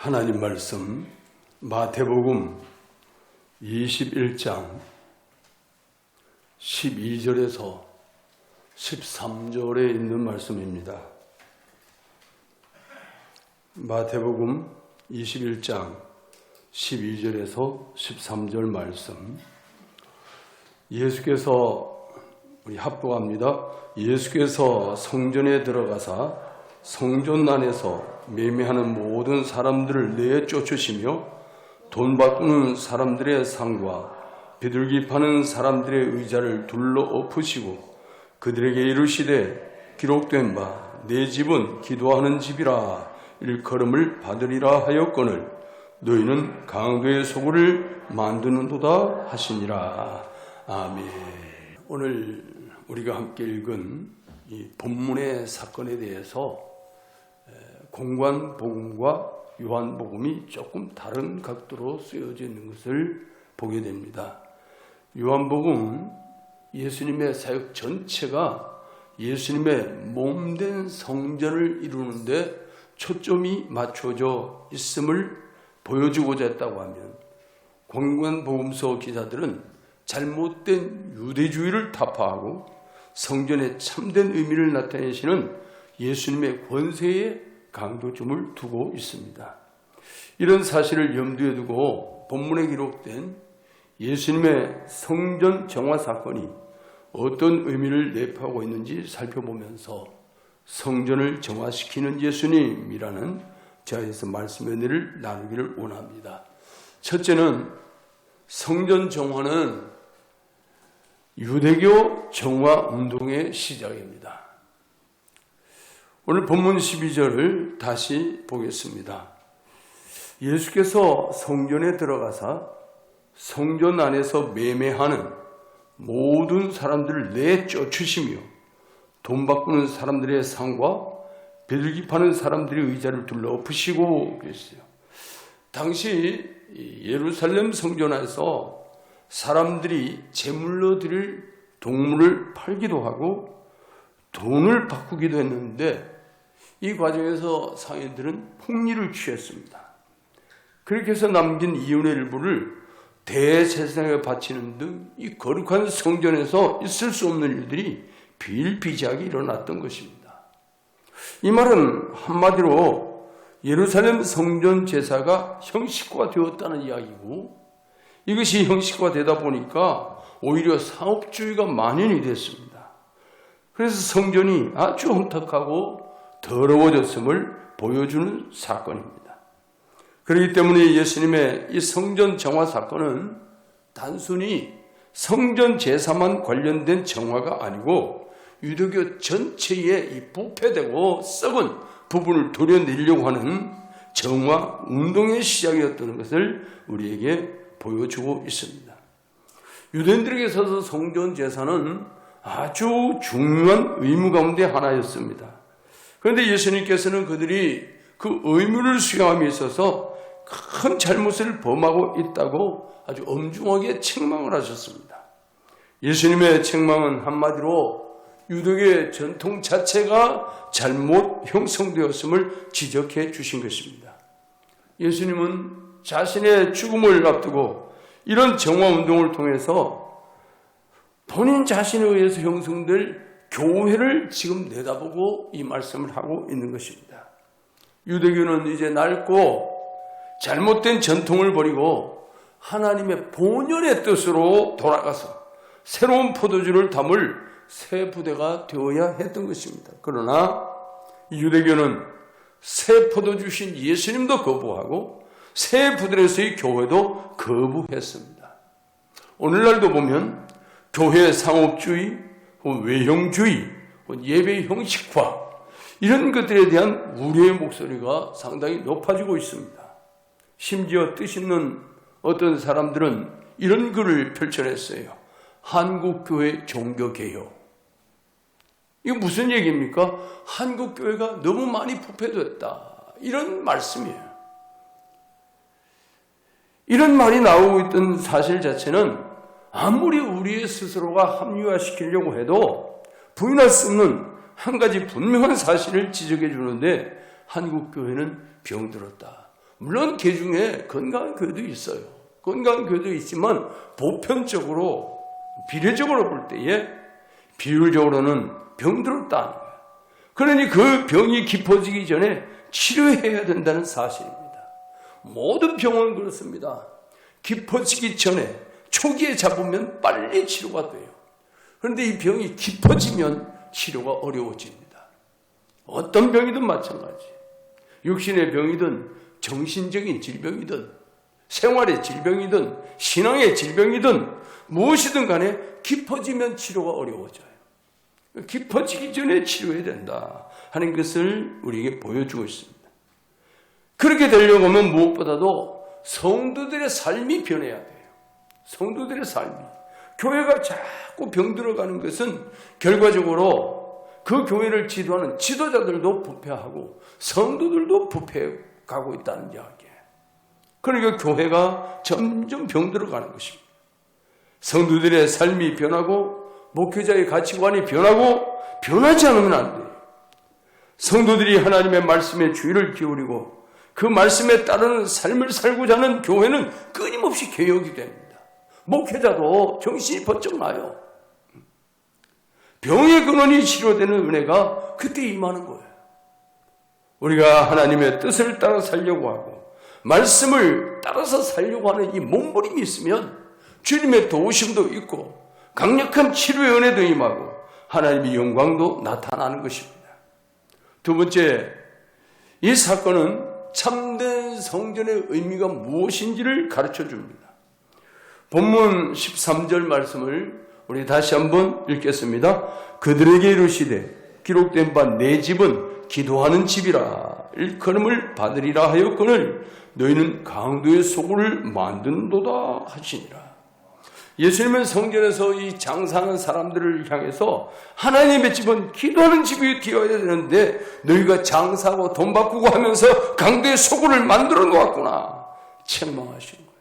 하나님 말씀 마태복음 21장 12절에서 13절에 있는 말씀입니다. 마태복음 21장 12절에서 13절 말씀. 예수께서, 우리 합독합니다. 예수께서 성전에 들어가사 성전 안에서 매매하는 모든 사람들을 내쫓으시며 돈 바꾸는 사람들의 상과 비둘기 파는 사람들의 의자를 둘러 엎으시고 그들에게 이르시되 기록된 바 내 집은 기도하는 집이라 일컬음을 받으리라 하였거늘 너희는 강도의 소굴을 만드는도다 하시니라. 아멘. 오늘 우리가 함께 읽은 이 본문의 사건에 대해서 공관복음과 요한복음이 조금 다른 각도로 쓰여져 있는 것을 보게 됩니다. 요한복음은 예수님의 사역 전체가 예수님의 몸된 성전을 이루는데 초점이 맞춰져 있음을 보여주고자 했다고 하면, 공관복음서 기자들은 잘못된 유대주의를 타파하고 성전의 참된 의미를 나타내시는 예수님의 권세에 강조점을 두고 있습니다. 이런 사실을 염두에 두고 본문에 기록된 예수님의 성전 정화 사건이 어떤 의미를 내포하고 있는지 살펴보면서 성전을 정화시키는 예수님이라는 자에서 말씀의 은혜를 나누기를 원합니다. 첫째는 성전 정화는 유대교 정화 운동의 시작입니다. 오늘 본문 12절을 다시 보겠습니다. 예수께서 성전에 들어가사 성전 안에서 매매하는 모든 사람들을 내쫓으시며 돈 바꾸는 사람들의 상과 비둘기 파는 사람들의 의자를 둘러 엎으시고 그랬어요. 당시 예루살렘 성전 안에서 사람들이 제물로 드릴 동물을 팔기도 하고 돈을 바꾸기도 했는데 이 과정에서 상인들은 폭리를 취했습니다. 그렇게 해서 남긴 이윤의 일부를 대제사장에 바치는 등 이 거룩한 성전에서 있을 수 없는 일들이 비일비재하게 일어났던 것입니다. 이 말은 한마디로 예루살렘 성전 제사가 형식화되었다는 이야기고, 이것이 형식화되다 보니까 오히려 상업주의가 만연이 됐습니다. 그래서 성전이 아주 혼탁하고 더러워졌음을 보여주는 사건입니다. 그렇기 때문에 예수님의 이 성전 정화 사건은 단순히 성전 제사만 관련된 정화가 아니고 유대교 전체의 이 부패되고 썩은 부분을 도려내려고 하는 정화 운동의 시작이었다는 것을 우리에게 보여주고 있습니다. 유대인들에게 있어서 성전 제사는 아주 중요한 의무 가운데 하나였습니다. 그런데 예수님께서는 그들이 그 의무를 수행함에 있어서 큰 잘못을 범하고 있다고 아주 엄중하게 책망을 하셨습니다. 예수님의 책망은 한마디로 유대교의 전통 자체가 잘못 형성되었음을 지적해 주신 것입니다. 예수님은 자신의 죽음을 앞두고 이런 정화운동을 통해서 본인 자신에 의해서 형성될 교회를 지금 내다보고 이 말씀을 하고 있는 것입니다. 유대교는 이제 낡고 잘못된 전통을 버리고 하나님의 본연의 뜻으로 돌아가서 새로운 포도주를 담을 새 부대가 되어야 했던 것입니다. 그러나 유대교는 새 포도주신 예수님도 거부하고 새 부대로서의 교회도 거부했습니다. 오늘날도 보면 교회 상업주의, 외형주의, 예배 형식화, 이런 것들에 대한 우려의 목소리가 상당히 높아지고 있습니다. 심지어 뜻있는 어떤 사람들은 이런 글을 펼쳐냈어요. 한국교회 종교개혁. 이거 무슨 얘기입니까? 한국교회가 너무 많이 부패됐다, 이런 말씀이에요. 이런 말이 나오고 있던 사실 자체는 아무리 우리의 스스로가 합리화시키려고 해도 부인할 수 없는 한 가지 분명한 사실을 지적해 주는데, 한국교회는 병들었다, 물론 그 중에 건강한 교회도 있어요. 건강한 교회도 있지만 보편적으로 비례적으로 볼 때에 비율적으로는 병들었다는 거예요. 그러니 그 병이 깊어지기 전에 치료해야 된다는 사실입니다. 모든 병은 그렇습니다. 깊어지기 전에 초기에 잡으면 빨리 치료가 돼요. 그런데 이 병이 깊어지면 치료가 어려워집니다. 어떤 병이든 마찬가지. 육신의 병이든 정신적인 질병이든 생활의 질병이든 신앙의 질병이든 무엇이든 간에 깊어지면 치료가 어려워져요. 깊어지기 전에 치료해야 된다 하는 것을 우리에게 보여주고 있습니다. 그렇게 되려고 하면 무엇보다도 성도들의 삶이 변해야 돼요. 성도들의 삶이. 교회가 자꾸 병들어가는 것은 결과적으로 그 교회를 지도하는 지도자들도 부패하고 성도들도 부패가고 있다는 이야기예요. 그러니까 교회가 점점 병들어가는 것입니다. 성도들의 삶이 변하고 목회자의 가치관이 변하고 변하지 않으면 안 돼요. 성도들이 하나님의 말씀에 주의를 기울이고 그 말씀에 따르는 삶을 살고자 하는 교회는 끊임없이 개혁이 됩니다. 목회자도 정신이 번쩍 나요. 병의 근원이 치료되는 은혜가 그때 임하는 거예요. 우리가 하나님의 뜻을 따라 살려고 하고 말씀을 따라서 살려고 하는 이 몸부림이 있으면 주님의 도우심도 있고 강력한 치료의 은혜도 임하고 하나님의 영광도 나타나는 것입니다. 두 번째, 이 사건은 참된 성전의 의미가 무엇인지를 가르쳐 줍니다. 본문 13절 말씀을 우리 다시 한번 읽겠습니다. 그들에게 이르시되 기록된 바 내 집은 기도하는 집이라 일컬음을 받으리라 하였거늘 너희는 강도의 소굴을 만든도다 하시니라. 예수님은 성전에서 이 장사하는 사람들을 향해서 하나님의 집은 기도하는 집이 되어야 되는데 너희가 장사하고 돈 바꾸고 하면서 강도의 소굴을 만들어 놓았구나 책망하신 거예요.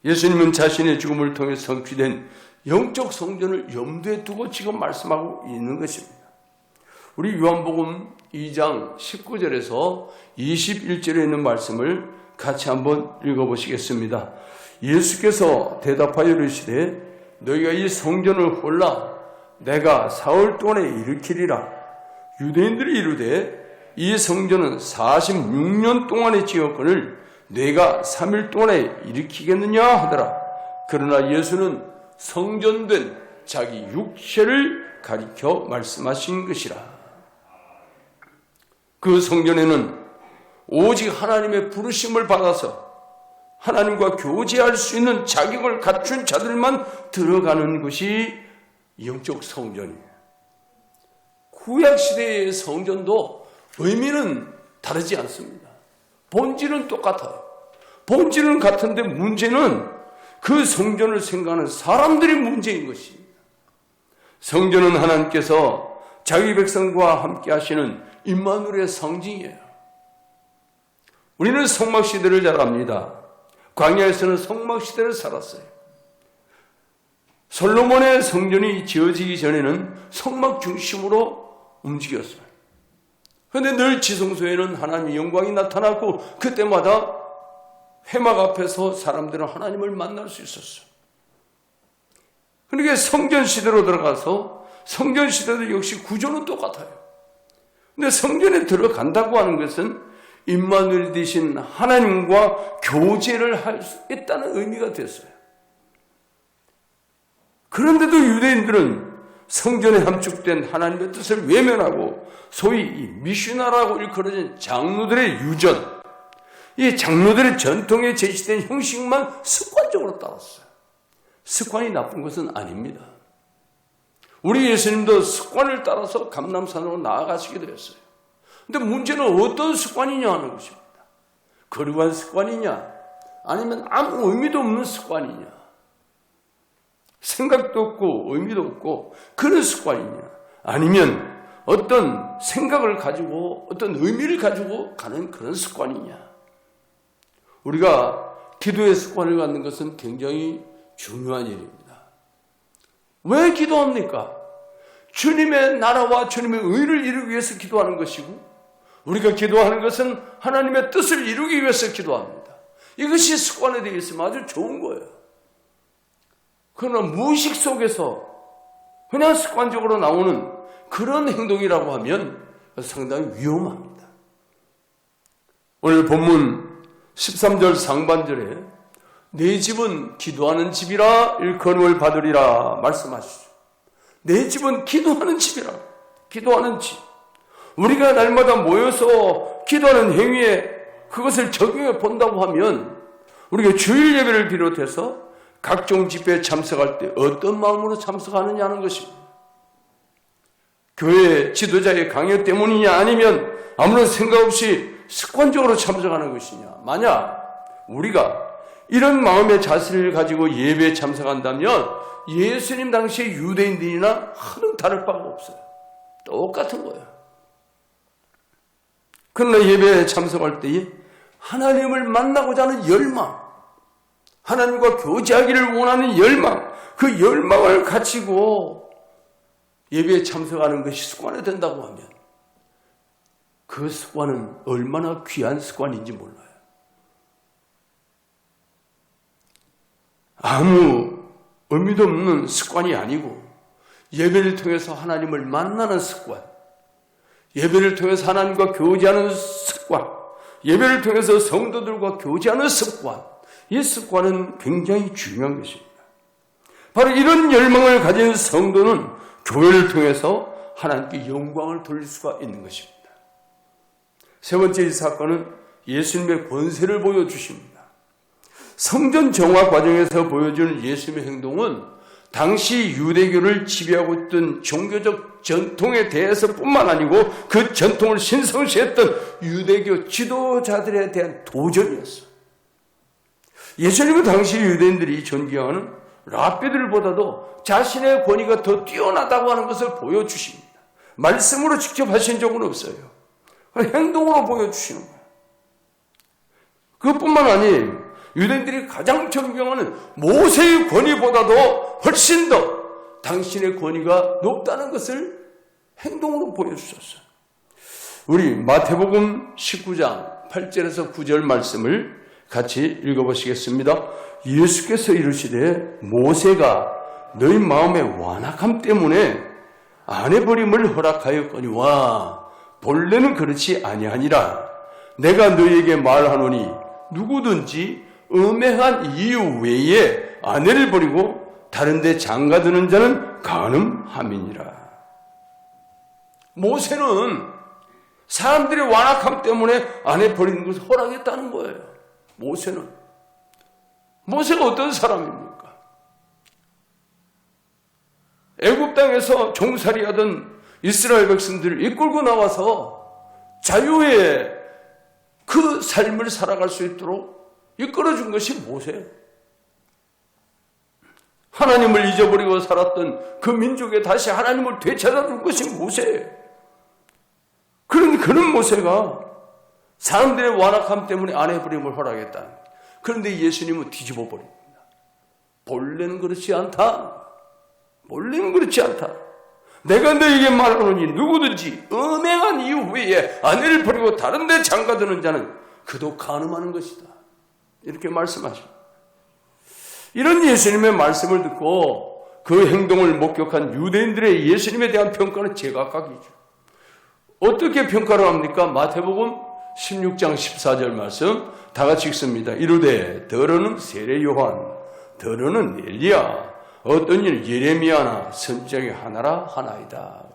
예수님은 자신의 죽음을 통해 성취된 영적 성전을 염두에 두고 지금 말씀하고 있는 것입니다. 우리 요한복음 2장 19절에서 21절에 있는 말씀을 같이 한번 읽어보시겠습니다. 예수께서 대답하여 이르시되 너희가 이 성전을 홀라 내가 사흘 동안에 일으키리라. 유대인들이 이르되 이 성전은 46년 동안에 지었거늘 내가 3일 동안에 일으키겠느냐 하더라. 그러나 예수는 성전된 자기 육체를 가리켜 말씀하신 것이라. 그 성전에는 오직 하나님의 부르심을 받아서 하나님과 교제할 수 있는 자격을 갖춘 자들만 들어가는 것이 영적 성전이에요. 구약시대의 성전도 의미는 다르지 않습니다. 본질은 똑같아요. 본질은 같은데 문제는 그 성전을 생각하는 사람들이 문제인 것입니다. 성전은 하나님께서 자기 백성과 함께 하시는 임마누엘의 상징이에요. 우리는 성막시대를 잘 압니다. 광야에서는 성막시대를 살았어요. 솔로몬의 성전이 지어지기 전에는 성막 중심으로 움직였어요. 그런데 늘 지성소에는 하나님의 영광이 나타났고 그때마다 회막 앞에서 사람들은 하나님을 만날 수 있었어요. 그러니까 성전시대로 들어가서 성전시대도 역시 구조는 똑같아요. 근데 성전에 들어간다고 하는 것은 임마누엘 되신 하나님과 교제를 할 수 있다는 의미가 됐어요. 그런데도 유대인들은 성전에 함축된 하나님의 뜻을 외면하고 소위 이 미슈나라고 일컬어진 장로들의 유전, 이 장로들의 전통에 제시된 형식만 습관적으로 따랐어요. 습관이 나쁜 것은 아닙니다. 우리 예수님도 습관을 따라서 감람산으로 나아가시게 되었어요. 근데 문제는 어떤 습관이냐 하는 것입니다. 거룩한 습관이냐 아니면 아무 의미도 없는 습관이냐, 생각도 없고 의미도 없고 그런 습관이냐, 아니면 어떤 생각을 가지고 어떤 의미를 가지고 가는 그런 습관이냐. 우리가 기도의 습관을 갖는 것은 굉장히 중요한 일입니다. 왜 기도합니까? 주님의 나라와 주님의 의를 이루기 위해서 기도하는 것이고 우리가 기도하는 것은 하나님의 뜻을 이루기 위해서 기도합니다. 이것이 습관에 되어 있으면 아주 좋은 거예요. 그러나 무의식 속에서 그냥 습관적으로 나오는 그런 행동이라고 하면 상당히 위험합니다. 오늘 본문 13절 상반절에 내 집은 기도하는 집이라 일컬음을 받으리라 말씀하시죠. 내 집은 기도하는 집이라. 기도하는 집. 우리가 날마다 모여서 기도하는 행위에 그것을 적용해 본다고 하면 우리가 주일 예배를 비롯해서 각종 집회에 참석할 때 어떤 마음으로 참석하느냐는 것입니다. 교회 지도자의 강요 때문이냐 아니면 아무런 생각 없이 습관적으로 참석하는 것이냐. 만약 우리가 이런 마음의 자세를 가지고 예배에 참석한다면 예수님 당시의 유대인들이나 하등 다를 바가 없어요. 똑같은 거예요. 그러나 예배에 참석할 때에 하나님을 만나고자 하는 열망, 하나님과 교제하기를 원하는 열망, 그 열망을 가지고 예배에 참석하는 것이 습관이 된다고 하면 그 습관은 얼마나 귀한 습관인지 몰라요. 아무 의미도 없는 습관이 아니고 예배를 통해서 하나님을 만나는 습관, 예배를 통해서 하나님과 교제하는 습관, 예배를 통해서 성도들과 교제하는 습관, 이 습관은 굉장히 중요한 것입니다. 바로 이런 열망을 가진 성도는 교회를 통해서 하나님께 영광을 돌릴 수가 있는 것입니다. 세 번째 이 사건은 예수님의 권세를 보여주십니다. 성전 정화 과정에서 보여주는 예수님의 행동은 당시 유대교를 지배하고 있던 종교적 전통에 대해서뿐만 아니고 그 전통을 신성시했던 유대교 지도자들에 대한 도전이었어요. 예수님은 당시 유대인들이 존경하는 랍비들보다도 자신의 권위가 더 뛰어나다고 하는 것을 보여주십니다. 말씀으로 직접 하신 적은 없어요. 행동으로 보여주시는 거예요. 그것뿐만 아니에요. 유대인들이 가장 존경하는 모세의 권위보다도 훨씬 더 당신의 권위가 높다는 것을 행동으로 보여주셨어요. 우리 마태복음 19장 8절에서 9절 말씀을 같이 읽어보시겠습니다. 예수께서 이르시되 모세가 너희 마음의 완악함 때문에 아내버림을 허락하였거니와 본래는 그렇지 아니하니라. 내가 너희에게 말하노니 누구든지 음행한 이유 외에 아내를 버리고 다른 데 장가드는 자는 간음함이니라. 모세는 사람들의 완악함 때문에 아내 버리는 것을 허락했다는 거예요. 모세가 어떤 사람입니까? 애굽 땅에서 종살이하던 이스라엘 백성들을 이끌고 나와서 자유의 그 삶을 살아갈 수 있도록 이끌어준 것이 모세예요. 하나님을 잊어버리고 살았던 그 민족에 다시 하나님을 되찾아준 것이 모세예요. 그런 모세가 사람들의 완악함 때문에 아내버림을 허락했다. 그런데 예수님은 뒤집어 버립니다. 본래는 그렇지 않다. 본래는 그렇지 않다. 내가 너에게 말하노니 누구든지 음행한 이유 외에 아내를 버리고 다른 데 장가드는 자는 그도 간음하는 것이다. 이렇게 말씀하십니다. 이런 예수님의 말씀을 듣고 그 행동을 목격한 유대인들의 예수님에 대한 평가는 제각각이죠. 어떻게 평가를 합니까? 마태복음 16장 14절 말씀 다 같이 읽습니다. 이르되 더러는 세례 요한, 더러는 엘리야, 어떤 이는 예레미야나 선지자의 하나라 하나이다.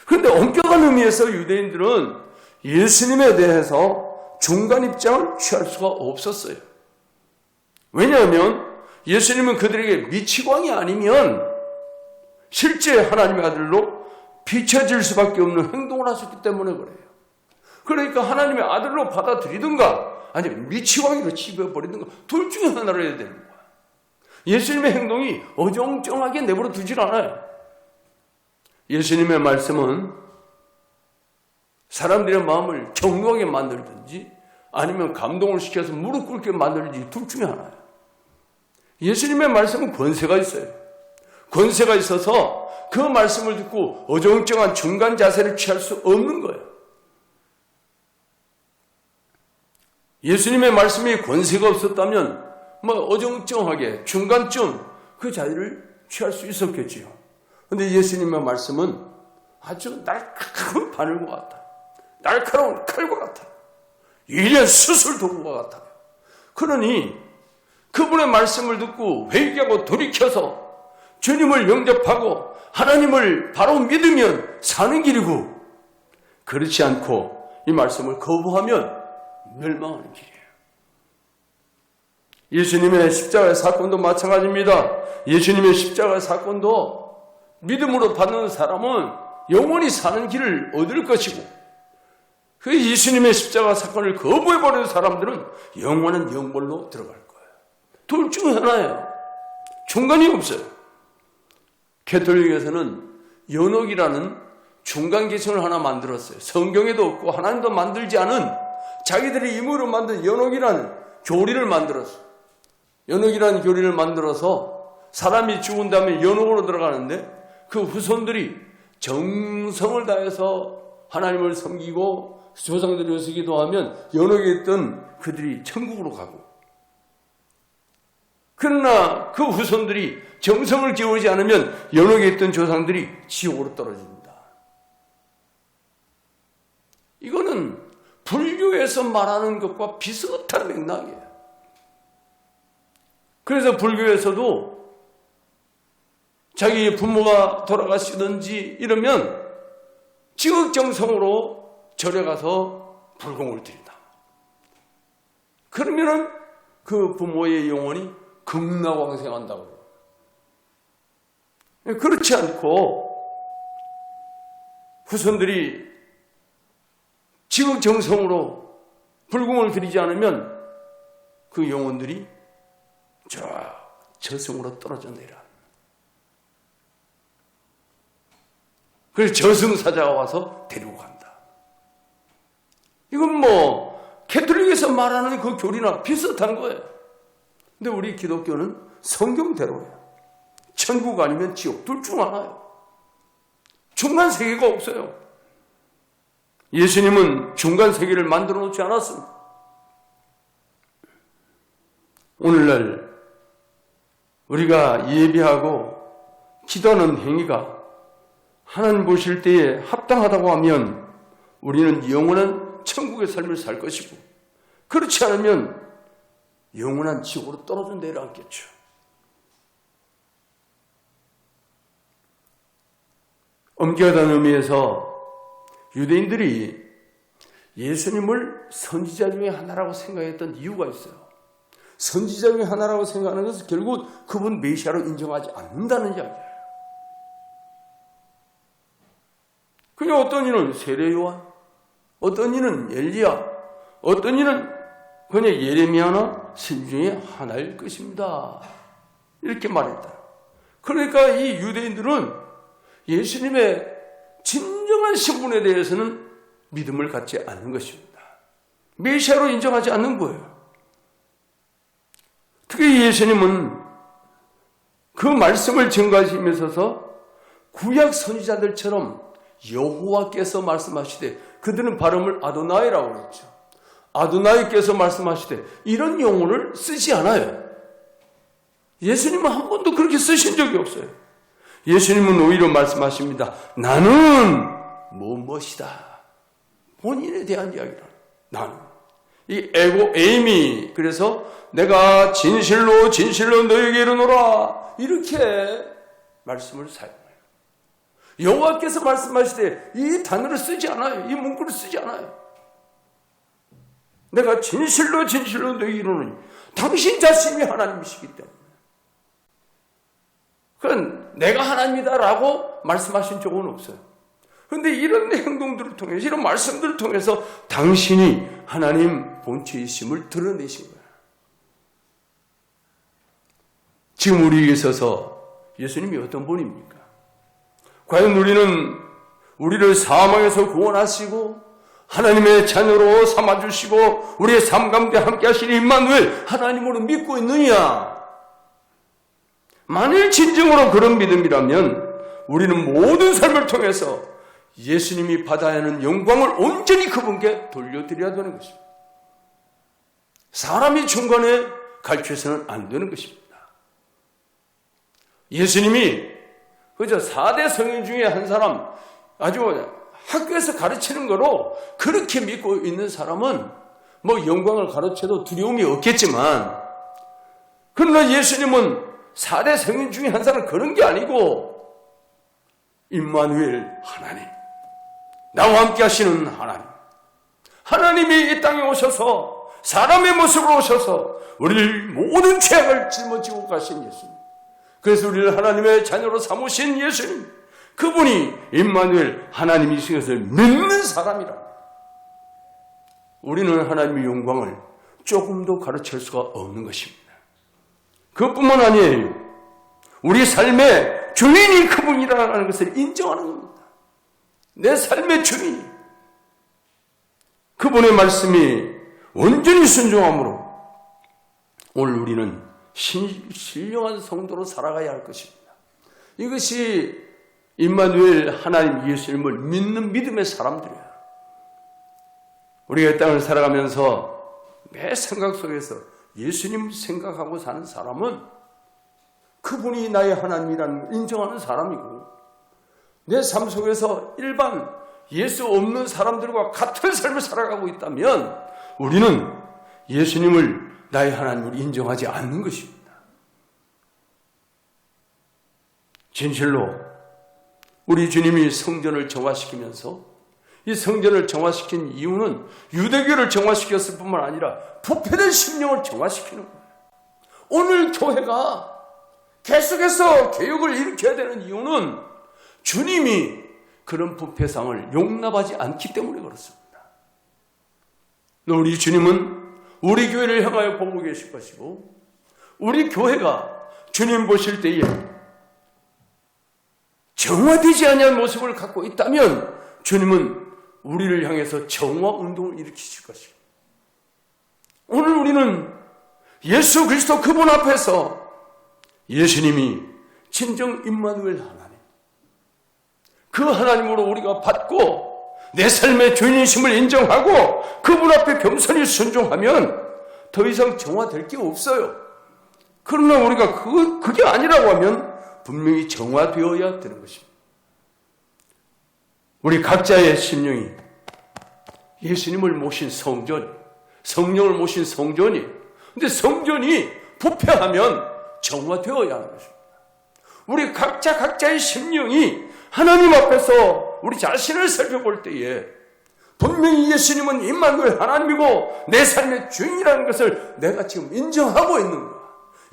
그런데 엄격한 의미에서 유대인들은 예수님에 대해서 중간 입장을 취할 수가 없었어요. 왜냐하면 예수님은 그들에게 미치광이 아니면 실제 하나님의 아들로 비춰질 수밖에 없는 행동을 하셨기 때문에 그래요. 그러니까 하나님의 아들로 받아들이든가 아니면 미치광이로 치워버리든가 둘 중에 하나를 해야 되는 거야. 예수님의 행동이 어정쩡하게 내버려 두질 않아요. 예수님의 말씀은 사람들의 마음을 정욕하게 만들든지 아니면 감동을 시켜서 무릎 꿇게 만들든지 둘 중에 하나예요. 예수님의 말씀은 권세가 있어요. 권세가 있어서 그 말씀을 듣고 어정쩡한 중간 자세를 취할 수 없는 거예요. 예수님의 말씀이 권세가 없었다면 어정쩡하게 중간쯤 그 자리를 취할 수 있었겠지요. 그런데 예수님의 말씀은 아주 날카로운 바늘과 같아요. 날카로운 칼과 같아요. 예리한 수술 도구와 같아요. 그러니 그분의 말씀을 듣고 회개하고 돌이켜서 주님을 영접하고 하나님을 바로 믿으면 사는 길이고, 그렇지 않고 이 말씀을 거부하면 멸망하는 길이에요. 예수님의 십자가의 사건도 마찬가지입니다. 예수님의 십자가의 사건도 믿음으로 받는 사람은 영원히 사는 길을 얻을 것이고, 그 예수님의 십자가 사건을 거부해버리는 사람들은 영원한 영벌로 들어갈 거예요. 둘 중 하나예요. 중간이 없어요. 가톨릭에서는 연옥이라는 중간 계층을 하나 만들었어요. 성경에도 없고 하나님도 만들지 않은 자기들이 임의로 만든 연옥이라는 교리를 만들었어요. 연옥이라는 교리를 만들어서 사람이 죽은 다음에 연옥으로 들어가는데, 그 후손들이 정성을 다해서 하나님을 섬기고 조상들을 위해서 기도하면 연옥에 있던 그들이 천국으로 가고, 그러나 그 후손들이 정성을 기울이지 않으면 연옥에 있던 조상들이 지옥으로 떨어집니다. 이거는 불교에서 말하는 것과 비슷한 맥락이에요. 그래서 불교에서도 자기 부모가 돌아가시든지 이러면 지극정성으로 절에 가서 불공을 드린다. 그러면은 그 부모의 영혼이 극락왕생한다고. 그렇지 않고 후손들이 지극정성으로 불공을 드리지 않으면 그 영혼들이 저승으로 떨어져 내려. 그래서 저승사자가 와서 데리고 간다. 이건 가톨릭에서 말하는 그 교리나 비슷한 거예요. 근데 우리 기독교는 성경대로예요. 천국 아니면 지옥, 둘 중 하나예요. 중간 세계가 없어요. 예수님은 중간 세계를 만들어 놓지 않았습니다. 오늘날 우리가 예배하고 기도하는 행위가 하나님 보실 때에 합당하다고 하면 우리는 영원한 천국의 삶을 살 것이고, 그렇지 않으면 영원한 지옥으로 떨어져 내려앉겠죠. 엄격한 의미에서 유대인들이 예수님을 선지자 중에 하나라고 생각했던 이유가 있어요. 선지자 중에 하나라고 생각하는 것은 결국 그분 메시아로 인정하지 않는다는 이야기예요. 그냥 어떤 이는 세례 요한, 어떤 이는 엘리야, 어떤 이는 그냥 예레미야나 신 중에 하나일 것입니다. 이렇게 말했다. 그러니까 이 유대인들은 예수님의 진정한 신분에 대해서는 믿음을 갖지 않는 것입니다. 메시아로 인정하지 않는 거예요. 특히 예수님은 그 말씀을 증거하시면서 구약 선지자들처럼 여호와께서 말씀하시되, 그들은 발음을 아도나이라고 그랬죠. 아도나이께서 말씀하시되, 이런 용어를 쓰지 않아요. 예수님은 한 번도 그렇게 쓰신 적이 없어요. 예수님은 오히려 말씀하십니다. 나는 무엇이다. 본인에 대한 이야기를. 나는. 이 에고 에이미, 그래서 내가 진실로 너에게 이르노라, 이렇게 말씀을 사용해요. 여호와께서 말씀하시되 이 단어를 쓰지 않아요. 이 문구를 쓰지 않아요. 내가 진실로 너에게 이르노니, 당신 자신이 하나님이시기 때문에. 그건 내가 하나님이다라고 말씀하신 적은 없어요. 그런데 이런 행동들을 통해서, 이런 말씀들을 통해서 당신이 하나님 본체이심을 드러내신 거예요. 지금 우리에게 있어서 예수님이 어떤 분입니까? 과연 우리는 우리를 사망에서 구원하시고 하나님의 자녀로 삼아주시고 우리의 삶 가운데 함께 하시는 임마누엘 하나님으로 믿고 있느냐? 만일 진정으로 그런 믿음이라면 우리는 모든 삶을 통해서 예수님이 받아야 하는 영광을 온전히 그분께 돌려드려야 되는 것입니다. 사람이 중간에 가르쳐서는 안 되는 것입니다. 예수님이 그저 4대 성인 중에 한 사람, 아주 학교에서 가르치는 거로 그렇게 믿고 있는 사람은 뭐 영광을 가르쳐도 두려움이 없겠지만, 그러나 예수님은 4대 성인 중에 한 사람 그런 게 아니고 임마누엘 하나님, 나와 함께 하시는 하나님, 하나님이 이 땅에 오셔서 사람의 모습으로 오셔서 우리를 모든 죄악을 짊어지고 가신 예수님, 그래서 우리를 하나님의 자녀로 삼으신 예수님, 그분이 임마누엘 하나님이신 것을 믿는 사람이라. 우리는 하나님의 영광을 조금도 가르칠 수가 없는 것입니다. 그것뿐만 아니에요. 우리 삶의 주인이 그분이라는 것을 인정하는 겁니다. 내 삶의 주인이, 그분의 말씀이 온전히 순종함으로 오늘 우리는 신령한 성도로 살아가야 할 것입니다. 이것이 임마누엘 하나님 예수님을 믿는 믿음의 사람들이에요. 우리가 이 땅을 살아가면서 매 생각 속에서 예수님 생각하고 사는 사람은 그분이 나의 하나님이라는 인정하는 사람이고, 내 삶 속에서 일반 예수 없는 사람들과 같은 삶을 살아가고 있다면 우리는 예수님을 나의 하나님으로 인정하지 않는 것입니다. 진실로 우리 주님이 성전을 정화시키면서, 이 성전을 정화시킨 이유는 유대교를 정화시켰을 뿐만 아니라 부패된 심령을 정화시키는 거예요. 오늘 교회가 계속해서 개혁을 일으켜야 되는 이유는 주님이 그런 부패상을 용납하지 않기 때문에 그렇습니다. 우리 주님은 우리 교회를 향하여 보고 계실 것이고, 우리 교회가 주님 보실 때에 정화되지 않은 모습을 갖고 있다면 주님은 우리를 향해서 정화 운동을 일으키실 것입니다. 오늘 우리는 예수 그리스도 그분 앞에서 예수님이 진정 임마누엘 하나님, 그 하나님으로 우리가 받고 내 삶의 주인이심을 인정하고 그분 앞에 겸손히 순종하면 더 이상 정화될 게 없어요. 그러나 우리가 그게 아니라고 하면 분명히 정화되어야 되는 것입니다. 우리 각자의 심령이 예수님을 모신 성전, 성령을 모신 성전이, 근데 성전이 부패하면 정화되어야 하는 것입니다. 우리 각자의 심령이 하나님 앞에서 우리 자신을 살펴볼 때에 분명히 예수님은 임마누엘 하나님이고 내 삶의 주인이라는 것을 내가 지금 인정하고 있는 거야.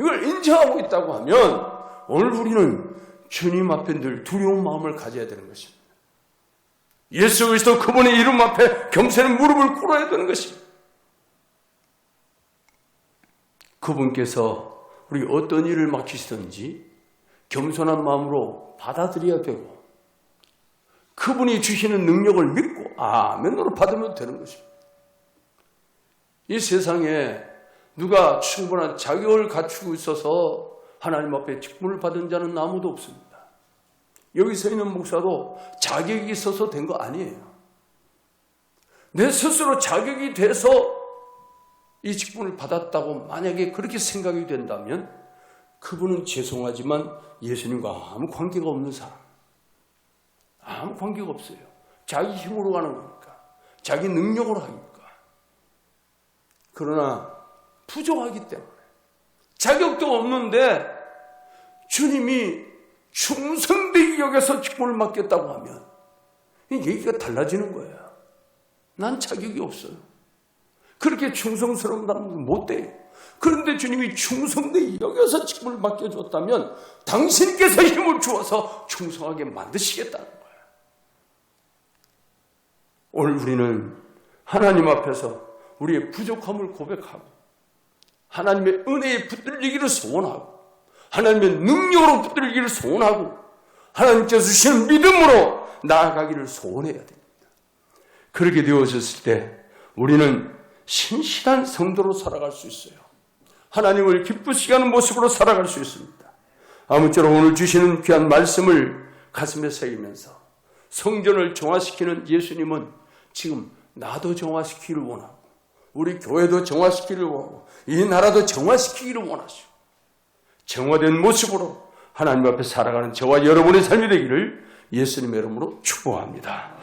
이걸 인정하고 있다고 하면 오늘 우리는 주님 앞에 늘 두려운 마음을 가져야 되는 것입니다. 예수 그리스도 그분의 이름 앞에 겸손히 무릎을 꿇어야 되는 것입니다. 그분께서 우리 어떤 일을 맡기시든지 겸손한 마음으로 받아들여야 되고, 그분이 주시는 능력을 믿고 아멘으로 받으면 되는 것입니다. 이 세상에 누가 충분한 자격을 갖추고 있어서 하나님 앞에 직분을 받은 자는 아무도 없습니다. 여기 서 있는 목사도 자격이 있어서 된 거 아니에요. 내 스스로 자격이 돼서 이 직분을 받았다고 만약에 그렇게 생각이 된다면 그분은 죄송하지만 예수님과 아무 관계가 없는 사람, 아무 관계가 없어요. 자기 힘으로 가는 거니까, 자기 능력으로 하니까. 그러나 부족하기 때문에, 자격도 없는데 주님이 충성되게 여겨서 직분을 맡겼다고 하면 이 얘기가 달라지는 거예요. 난 자격이 없어요. 그렇게 충성스러운 사람은 못 돼요. 그런데 주님이 충성되게 여겨서 직분을 맡겨줬다면 당신께서 힘을 주어서 충성하게 만드시겠다는 거예요. 오늘 우리는 하나님 앞에서 우리의 부족함을 고백하고 하나님의 은혜에 붙들리기를 소원하고 하나님의 능력으로 붙들리기를 소원하고 하나님께서 주시는 믿음으로 나아가기를 소원해야 됩니다. 그렇게 되어졌을 때 우리는 신실한 성도로 살아갈 수 있어요. 하나님을 기쁘시게 하는 모습으로 살아갈 수 있습니다. 아무쪼록 오늘 주시는 귀한 말씀을 가슴에 새기면서 성전을 정화시키는 예수님은 지금 나도 정화시키기를 원하고 우리 교회도 정화시키기를 원하고 이 나라도 정화시키기를 원하시고 정화된 모습으로 하나님 앞에 살아가는 저와 여러분의 삶이 되기를 예수님의 이름으로 축복합니다.